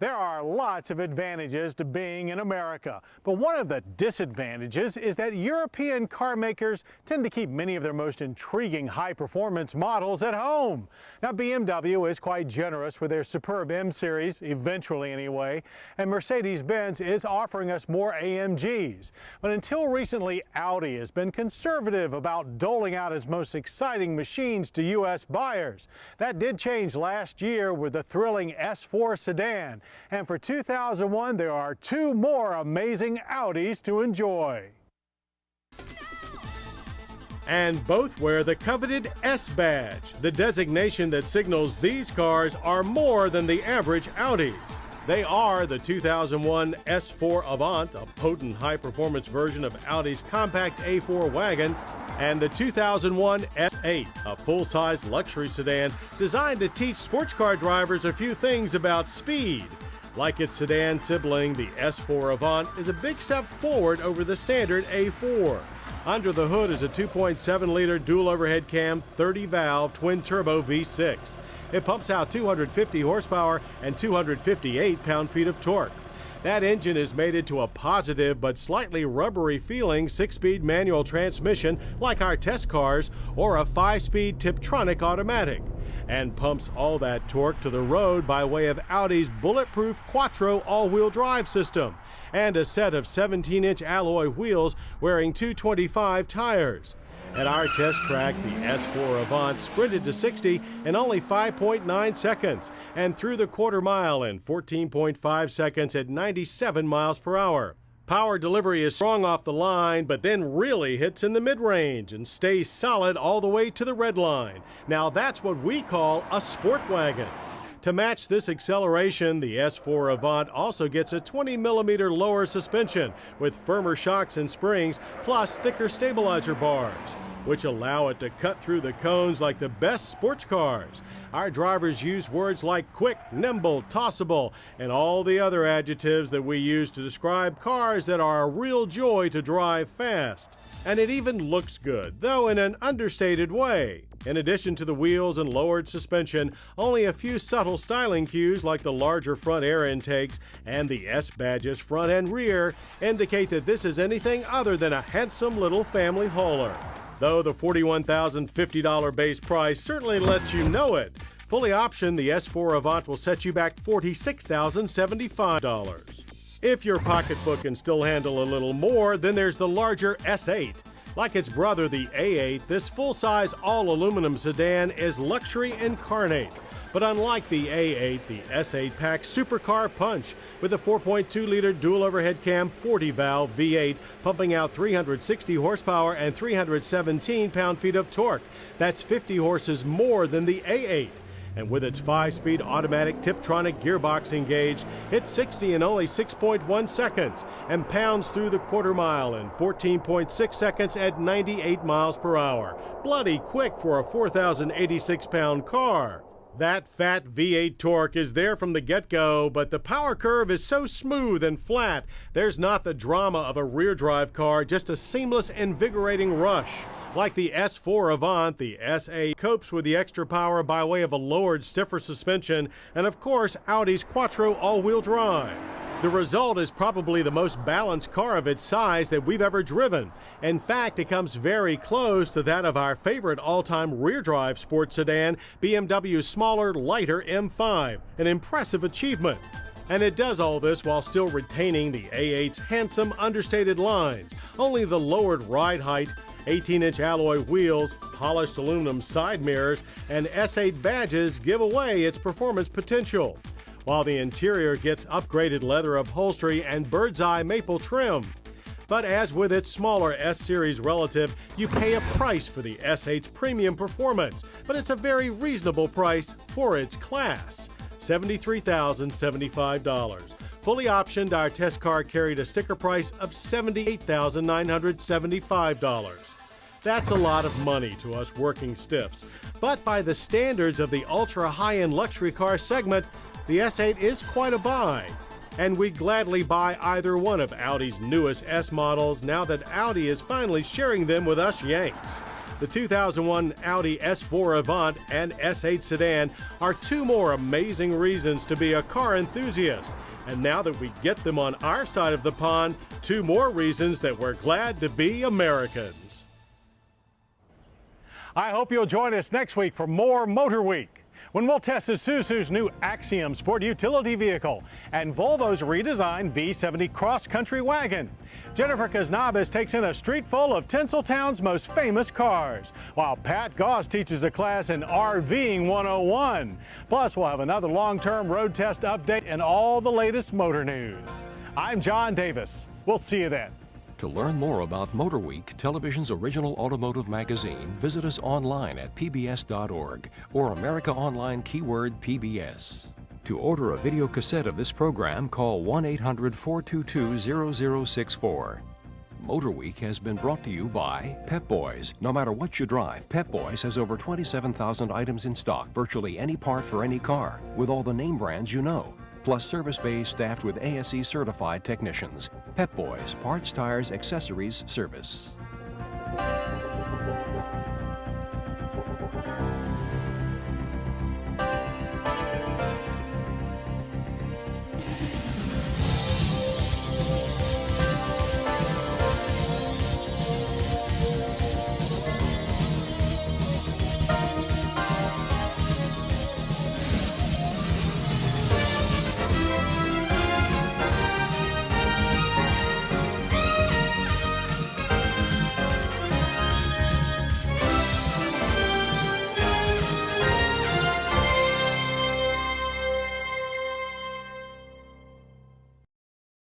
There are lots of advantages to being in America, but one of the disadvantages is that European car makers tend to keep many of their most intriguing high-performance models at home. Now, BMW is quite generous with their superb M Series, eventually anyway, and Mercedes-Benz is offering us more AMGs. But until recently, Audi has been conservative about doling out its most exciting machines to U.S. buyers. That did change last year with the thrilling S4 sedan. And for 2001, there are two more amazing Audis to enjoy. And both wear the coveted S badge, the designation that signals these cars are more than the average Audis. They are the 2001 S4 Avant, a potent high-performance version of Audi's compact A4 wagon, and the 2001 S8, a full-size luxury sedan designed to teach sports car drivers a few things about speed. Like its sedan sibling, the S4 Avant is a big step forward over the standard A4. Under the hood is a 2.7-liter dual overhead cam, 30-valve, twin-turbo V6. It pumps out 250 horsepower and 258 pound-feet of torque. That engine is mated to a positive but slightly rubbery feeling 6-speed manual transmission like our test cars, or a 5-speed Tiptronic automatic, and pumps all that torque to the road by way of Audi's bulletproof Quattro all-wheel drive system and a set of 17-inch alloy wheels wearing 225 tires. At our test track, the S4 Avant sprinted to 60 in only 5.9 seconds and through the quarter mile in 14.5 seconds at 97 miles per hour. Power delivery is strong off the line, but then really hits in the mid-range and stays solid all the way to the red line. Now that's what we call a sport wagon. To match this acceleration, the S4 Avant also gets a 20-millimeter lower suspension with firmer shocks and springs, plus thicker stabilizer bars, which allow it to cut through the cones like the best sports cars. Our drivers use words like quick, nimble, tossable, and all the other adjectives that we use to describe cars that are a real joy to drive fast. And it even looks good, though in an understated way. In addition to the wheels and lowered suspension, only a few subtle styling cues like the larger front air intakes and the S badges front and rear indicate that this is anything other than a handsome little family hauler. Though the $41,050 base price certainly lets you know it. Fully optioned, the S4 Avant will set you back $46,075. If your pocketbook can still handle a little more, then there's the larger S8. Like its brother, the A8, this full-size all-aluminum sedan is luxury incarnate. But unlike the A8, the S8 packs supercar punch with a 4.2-liter dual overhead cam 40-valve V8 pumping out 360 horsepower and 317 pound-feet of torque. That's 50 horses more than the A8. And with its 5-speed automatic Tiptronic gearbox engaged, hits 60 in only 6.1 seconds and pounds through the quarter mile in 14.6 seconds at 98 miles per hour. Bloody quick for a 4,086-pound car. That fat V8 torque is there from the get-go, but the power curve is so smooth and flat, there's not the drama of a rear-drive car, just a seamless, invigorating rush. Like the S4 Avant, the S8 copes with the extra power by way of a lowered, stiffer suspension, and of course, Audi's Quattro all-wheel drive. The result is probably the most balanced car of its size that we've ever driven. In fact, it comes very close to that of our favorite all-time rear-drive sports sedan, BMW's smaller, lighter M5, an impressive achievement. And it does all this while still retaining the A8's handsome, understated lines. Only the lowered ride height, 18-inch alloy wheels, polished aluminum side mirrors, and S8 badges give away its performance potential, while the interior gets upgraded leather upholstery and bird's eye maple trim. But as with its smaller S-Series relative, you pay a price for the S8's premium performance, but it's a very reasonable price for its class, $73,075. Fully optioned, our test car carried a sticker price of $78,975. That's a lot of money to us working stiffs, but by the standards of the ultra-high-end luxury car segment, the S8 is quite a buy. And we'd gladly buy either one of Audi's newest S models now that Audi is finally sharing them with us Yanks. The 2001 Audi S4 Avant and S8 sedan are two more amazing reasons to be a car enthusiast. And now that we get them on our side of the pond, two more reasons that we're glad to be Americans. I hope you'll join us next week for more Motorweek, when we'll test Isuzu's new Axiom sport utility vehicle and Volvo's redesigned V70 cross-country wagon. Jennifer Kaznabis takes in a street full of Tinseltown's most famous cars, while Pat Goss teaches a class in RVing 101. Plus, we'll have another long-term road test update and all the latest motor news. I'm John Davis. We'll see you then. To learn more about Motorweek, television's original automotive magazine, visit us online at pbs.org or America Online keyword PBS. To order a video cassette of this program, call 1-800-422-0064. Motorweek has been brought to you by Pep Boys. No matter what you drive, Pep Boys has over 27,000 items in stock, virtually any part for any car, with all the name brands you know. Plus service bays staffed with ASE certified technicians. Pep Boys, parts, tires, accessories, service.